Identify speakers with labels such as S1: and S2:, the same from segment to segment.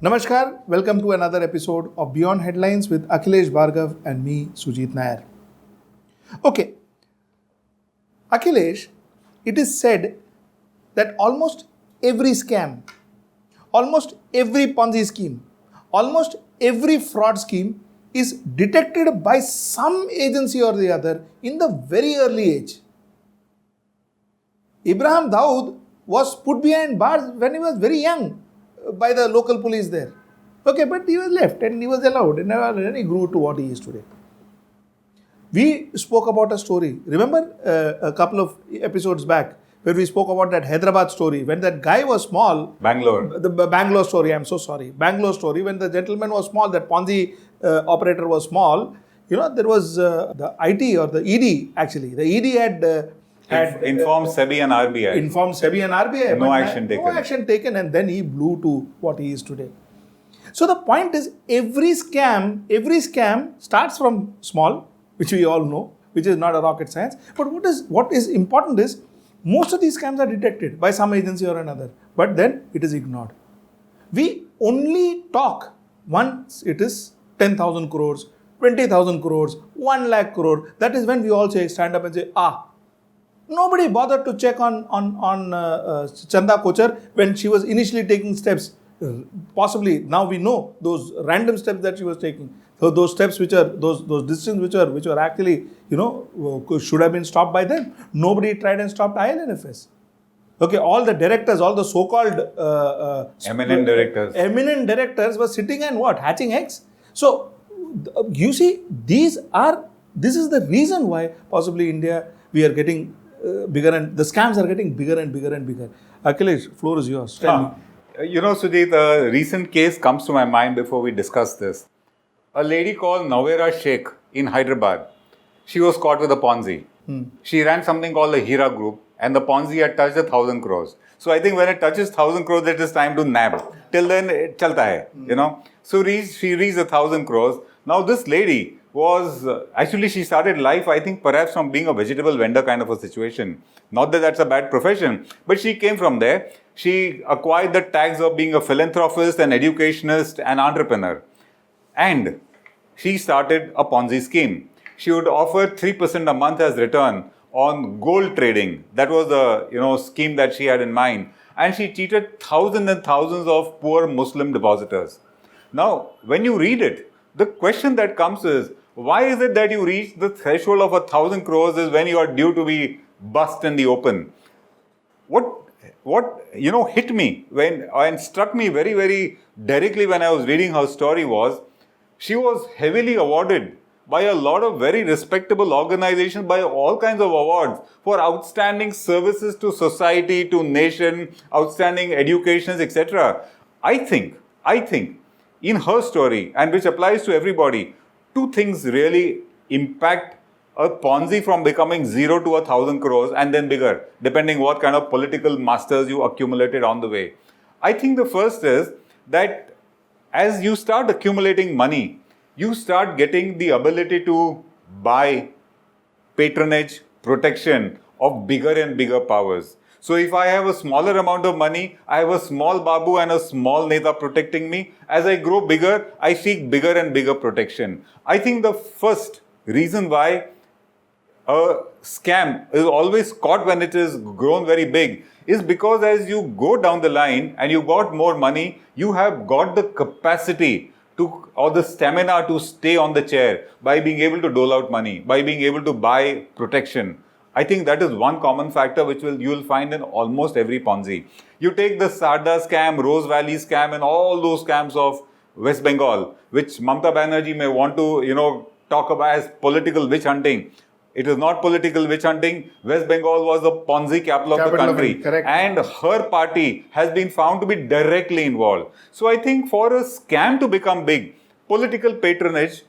S1: Namaskar, welcome to another episode of Beyond Headlines with Akhilesh, Bhargava and me, Sujit Nair. Okay, Akhilesh, it is said that almost every scam, almost every Ponzi scheme, almost every fraud scheme is detected by some agency or the other in the very early age. Ibrahim Dawood was put behind bars when he was very young by the local police there. Okay, but he was left and he was allowed and he grew to what he is today. We spoke about a story. Remember a couple of episodes back where we spoke about that Hyderabad story when that guy was small.
S2: Bangalore.
S1: The Bangalore story, I'm so sorry. Bangalore story, when the gentleman was small, that Ponzi operator was small. You know, there was the IT or the ED actually. The ED had
S2: informed SEBI and RBI.
S1: Informed SEBI and RBI.
S2: No action taken.
S1: No action taken, and then he blew to what he is today. So the point is, every scam starts from small, which we all know, which is not a rocket science. But what is important is, most of these scams are detected by some agency or another, but then it is ignored. We only talk once it is 10,000 crores, 20,000 crores, 1 lakh crore. That is when we all stand up and say, nobody bothered to check on Chanda Kochar when she was initially taking steps. Possibly now we know those random steps that she was taking. So those steps which are those decisions which are actually should have been stopped by them. Nobody tried and stopped IL&FS. Okay, all the directors, all the so-called
S2: eminent
S1: directors were sitting and hatching eggs. So you see, this is the reason why possibly India we are getting bigger and the scams are getting bigger and bigger and bigger. Akhilesh, floor is yours. Tell me.
S2: Sujit, a recent case comes to my mind before we discuss this. A lady called Nawera Sheikh in Hyderabad. She was caught with a Ponzi. She ran something called the Hira Group, and the Ponzi had touched 1,000 crores. So I think when it touches 1,000 crores, it is time to nab. Till then, it chalta hai, So she reached 1,000 crores. Now this lady was, actually she started life, I think perhaps from being a vegetable vendor kind of a situation. Not that that's a bad profession, but she came from there. She acquired the tags of being a philanthropist, an educationist, an entrepreneur. And she started a Ponzi scheme. She would offer 3% a month as return on gold trading. That was the scheme that she had in mind. And she cheated thousands and thousands of poor Muslim depositors. Now, when you read it, the question that comes is, why is it that you reach the threshold of 1,000 crores is when you are due to be bust in the open? What hit me and struck me very, very directly when I was reading her story was, she was heavily awarded by a lot of very respectable organizations, by all kinds of awards for outstanding services to society, to nation, outstanding educations, etc. I think, in her story, and which applies to everybody, two things really impact a Ponzi from becoming 0 to 1,000 crores and then bigger, depending what kind of political masters you accumulated on the way. I think the first is that as you start accumulating money, you start getting the ability to buy patronage, protection of bigger and bigger powers. So if I have a smaller amount of money, I have a small babu and a small neta protecting me. As I grow bigger, I seek bigger and bigger protection. I think the first reason why a scam is always caught when it is grown very big is because as you go down the line and you got more money, you have got the capacity or the stamina to stay on the chair by being able to dole out money, by being able to buy protection. I think that is one common factor which you will find in almost every Ponzi. You take the Sarda scam, Rose Valley scam and all those scams of West Bengal, which Mamata Banerjee may want to, talk about as political witch hunting. It is not political witch hunting. West Bengal was the Ponzi capital of the country.
S1: Correct.
S2: And her party has been found to be directly involved. So I think for a scam to become big, political patronage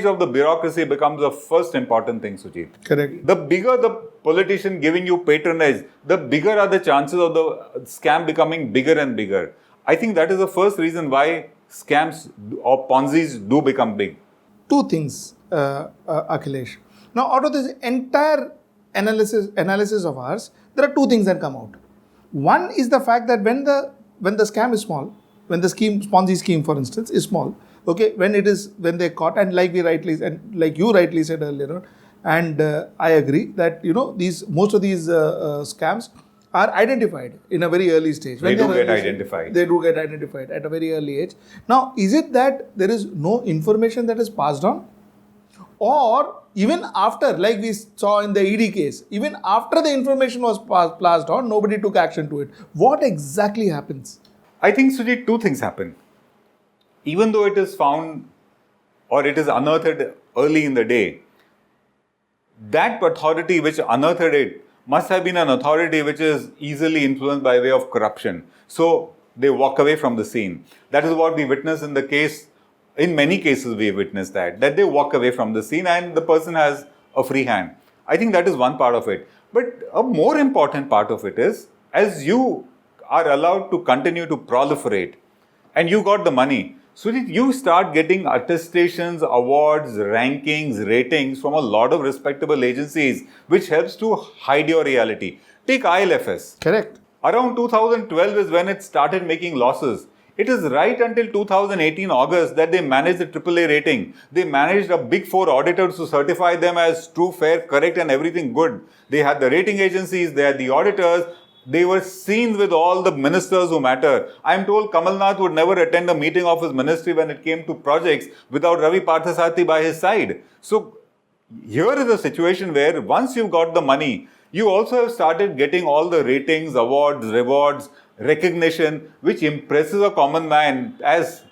S2: of the bureaucracy becomes the first important thing, Sujit.
S1: Correct.
S2: The bigger the politician giving you patronage, the bigger are the chances of the scam becoming bigger and bigger. I think that is the first reason why scams or Ponzis do become big.
S1: Two things, Akhilesh. Now, out of this entire analysis of ours, there are two things that come out. One is the fact that when the scam is small, when the scheme, Ponzi scheme, for instance, is small. Okay, when they're caught, and like you rightly said earlier, and I agree that most of these scams are identified in a very early stage.
S2: They do get identified.
S1: They do get identified at a very early age. Now, is it that there is no information that is passed on? Or even after, like we saw in the ED case, even after the information was passed on, nobody took action to it. What exactly happens?
S2: I think, Sujit, two things happen. Even though it is found or it is unearthed early in the day, that authority which unearthed it must have been an authority which is easily influenced by way of corruption. So they walk away from the scene. That is what we witnessed in the case. In many cases, we witnessed that they walk away from the scene and the person has a free hand. I think that is one part of it. But a more important part of it is, as you are allowed to continue to proliferate and you got the money, so you start getting attestations, awards, rankings, ratings from a lot of respectable agencies, which helps to hide your reality. Take ILFS.
S1: Correct.
S2: Around 2012 is when it started making losses. It is right until 2018 August that they managed the AAA rating. They managed a big four auditors to certify them as true, fair, correct and everything good. They had the rating agencies, they had the auditors. They were seen with all the ministers who matter. I am told Kamal Nath would never attend a meeting of his ministry when it came to projects without Ravi Parthasarathi by his side. So here is a situation where once you've got the money, you also have started getting all the ratings, awards, rewards, recognition, which impresses a common man as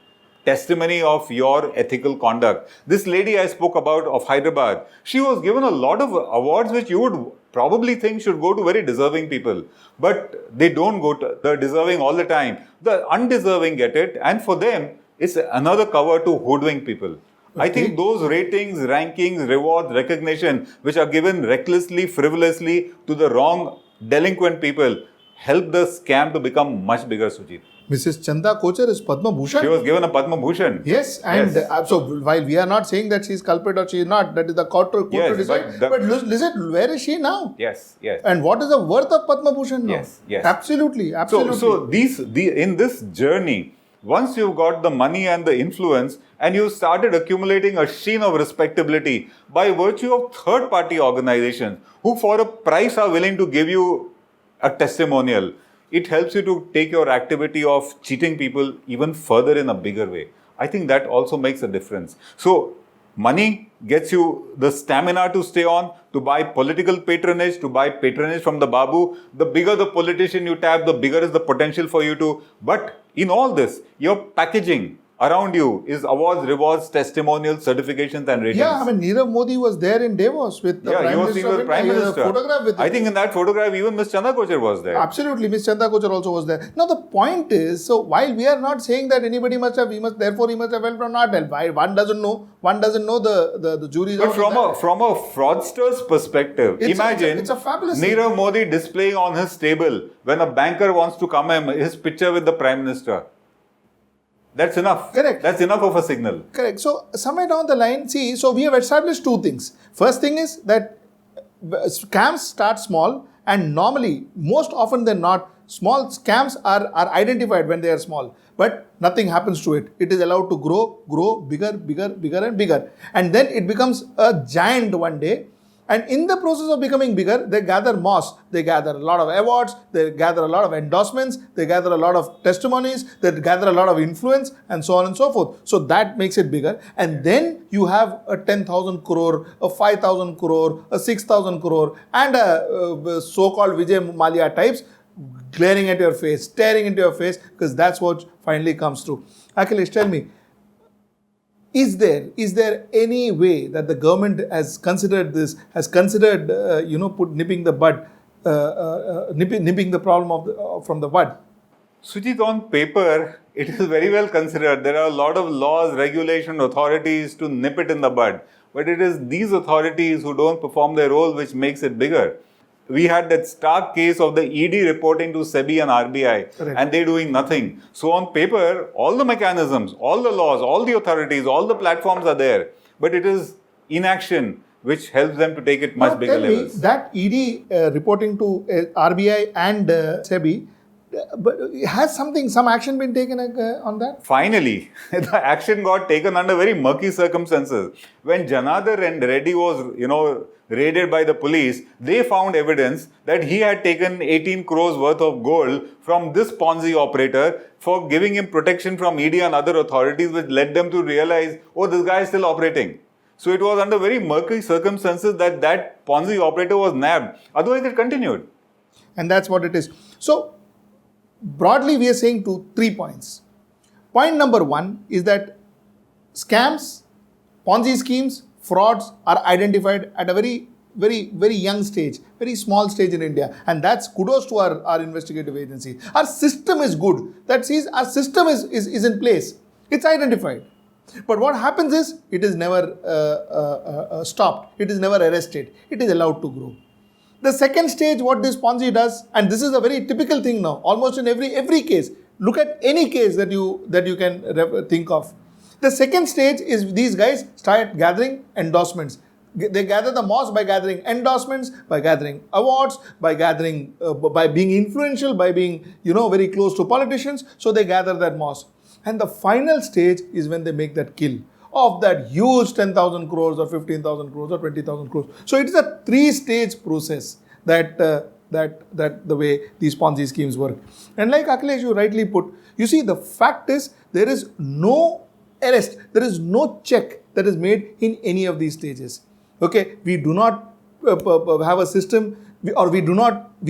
S2: testimony of your ethical conduct. This lady I spoke about of Hyderabad, she was given a lot of awards which you would probably think should go to very deserving people. But they don't go to the deserving all the time. The undeserving get it, and for them, it's another cover to hoodwink people. Okay. I think those ratings, rankings, rewards, recognition, which are given recklessly, frivolously to the wrong delinquent people, help the scam to become much bigger, Sujit.
S1: Mrs. Chanda Kochar is Padma Bhushan.
S2: She was given a Padma Bhushan.
S1: Yes, and yes. So while we are not saying that she is culprit or she is not, that is the court to decide. But listen, where is she now?
S2: Yes.
S1: And what is the worth of Padma Bhushan now?
S2: Yes.
S1: Absolutely.
S2: So in this journey, once you've got the money and the influence and you started accumulating a sheen of respectability by virtue of third-party organizations who for a price are willing to give you a testimonial, it helps you to take your activity of cheating people even further in a bigger way. I think that also makes a difference. So money gets you the stamina to stay on, to buy political patronage, to buy patronage from the Babu. The bigger the politician you tap, the bigger is the potential for you to. But in all this, your packaging around you is awards, rewards, testimonials, certifications and ratings.
S1: Yeah, I mean, Nirav Modi was there in Davos with the Prime Minister.
S2: Prime Minister.
S1: Photograph with him.
S2: I think in that photograph, even Ms. Chanda Kochar was there.
S1: Absolutely, Ms. Chanda Kochar also was there. Now, the point is, so while we are not saying that anybody must have, therefore he must have helped or not helped. One doesn't know the jury's
S2: But from a fraudster's perspective, imagine
S1: it's a fabulous
S2: Nirav Modi displaying on his table when a banker wants to come in his picture with the Prime Minister. That's enough.
S1: Correct.
S2: That's enough of a signal.
S1: Correct. So somewhere down the line, so we have established two things. First thing is that scams start small, and normally, most often than not, small scams are identified when they are small. But nothing happens to it. It is allowed to grow bigger and bigger. And then it becomes a giant one day. And in the process of becoming bigger, they gather moss. They gather a lot of awards. They gather a lot of endorsements. They gather a lot of testimonies. They gather a lot of influence and so on and so forth. So that makes it bigger. And then you have a 10,000 crore, a 5,000 crore, a 6,000 crore and a so-called Vijay Mallya types glaring at your face, staring into your face, because that's what finally comes through. Akhilesh, tell me, is there any way that the government has considered this, nipping the bud, nipping the problem from the bud?
S2: Sujit, on paper, it is very well considered. There are a lot of laws, regulation, authorities to nip it in the bud. But it is these authorities who don't perform their role which makes it bigger. We had that stark case of the ED reporting to SEBI and RBI, correct, and they doing nothing. So on paper, all the mechanisms, all the laws, all the authorities, all the platforms are there. But it is inaction which helps them to take it much bigger levels.
S1: That ED reporting to RBI and SEBI, but has some action been taken on that?
S2: Finally, the action got taken under very murky circumstances. When Janardar and Reddy was, raided by the police, they found evidence that he had taken 18 crores worth of gold from this Ponzi operator for giving him protection from ED and other authorities, which led them to realize, oh, this guy is still operating. So it was under very murky circumstances that Ponzi operator was nabbed. Otherwise, it continued.
S1: And that's what it is. So, broadly, we are saying 3 points. Point number 1 is that scams, Ponzi schemes, frauds are identified at a very, very, very young stage, very small stage in India. And that's kudos to our investigative agency. Our system is good. That says our system is in place. It's identified. But what happens is, it is never stopped. It is never arrested. It is allowed to grow. The second stage, what this Ponzi does, and this is a very typical thing now, almost in every case. Look at any case that you can think of. The second stage is these guys start gathering endorsements. They gather the moss by gathering endorsements, by gathering awards, by being influential, by being very close to politicians. So they gather that moss. And the final stage is when they make that kill of that huge 10,000 crores or 15,000 crores or 20,000 crores. So it is a 3-stage process that the way these Ponzi schemes work. And like Akhilesh, you rightly put, you see, the fact is there is no arrest, there is no check that is made in any of these stages. Okay, we do not have a system, we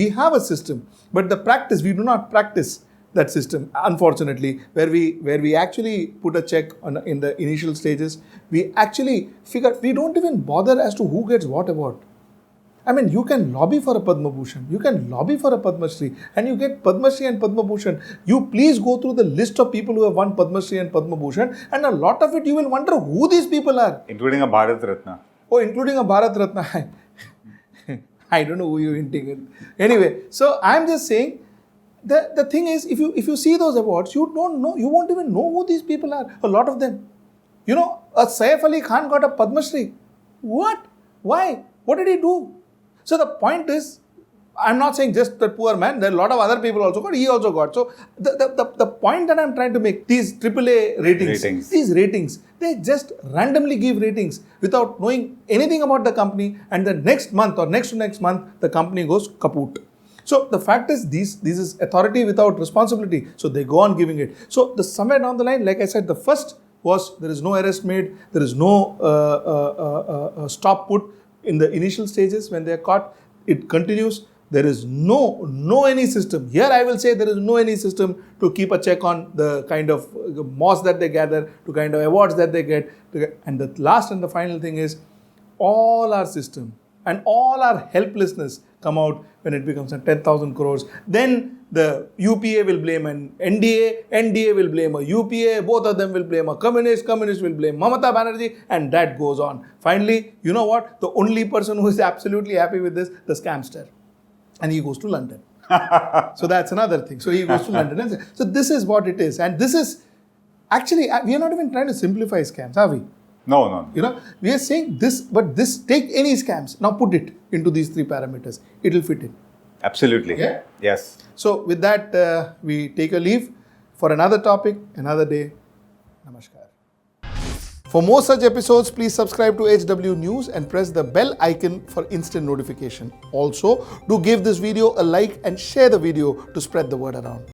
S1: have a system, but the practice, we do not practice that system, unfortunately, where we actually put a check in the initial stages. We actually we don't even bother as to who gets what award. I mean, you can lobby for a Padma Bhushan, you can lobby for a Padma Shri, and you get Padma Shri and Padma Bhushan. You please go through the list of people who have won Padma Shri and Padma Bhushan, and a lot of it you will wonder who these people are.
S2: Including a Bharat Ratna.
S1: Oh, including a Bharat Ratna. I don't know who you're hinting at. Anyway, so I'm just saying, the thing is, if you see those awards, you don't know, you won't even know who these people are. A lot of them. A Saif Ali Khan got a Padma Shri. What? Why? What did he do? So the point is, I'm not saying just the poor man, there are a lot of other people also got, he also got. So the point that I'm trying to make, these AAA ratings, these ratings, they just randomly give ratings without knowing anything about the company, and the next month or next to next month, the company goes kaput. So the fact is, this is authority without responsibility. So they go on giving it. So somewhere down the line, like I said, the first was there is no arrest made, there is no stop put in the initial stages when they are caught. It continues. There is no any system. Here I will say there is no any system to keep a check on the kind of moss that they gather, to kind of awards that they get. And the last and the final thing is, all our system and all our helplessness come out when it becomes 10,000 crores. Then the UPA will blame an NDA will blame a UPA, both of them will blame a communist will blame Mamata Banerjee, and that goes on. Finally, you know what? The only person who is absolutely happy with this, the scamster. And he goes to London. So that's another thing. So he goes to London. So this is what it is. And this is, actually, we are not even trying to simplify scams, are we?
S2: No.
S1: We are saying this, but take any scams. Now put it into these 3 parameters. It will fit in.
S2: Absolutely.
S1: Yeah?
S2: Yes.
S1: So with that, we take a leave for another topic, another day. Namaskar. For more such episodes, please subscribe to HW News and press the bell icon for instant notification. Also, do give this video a like and share the video to spread the word around.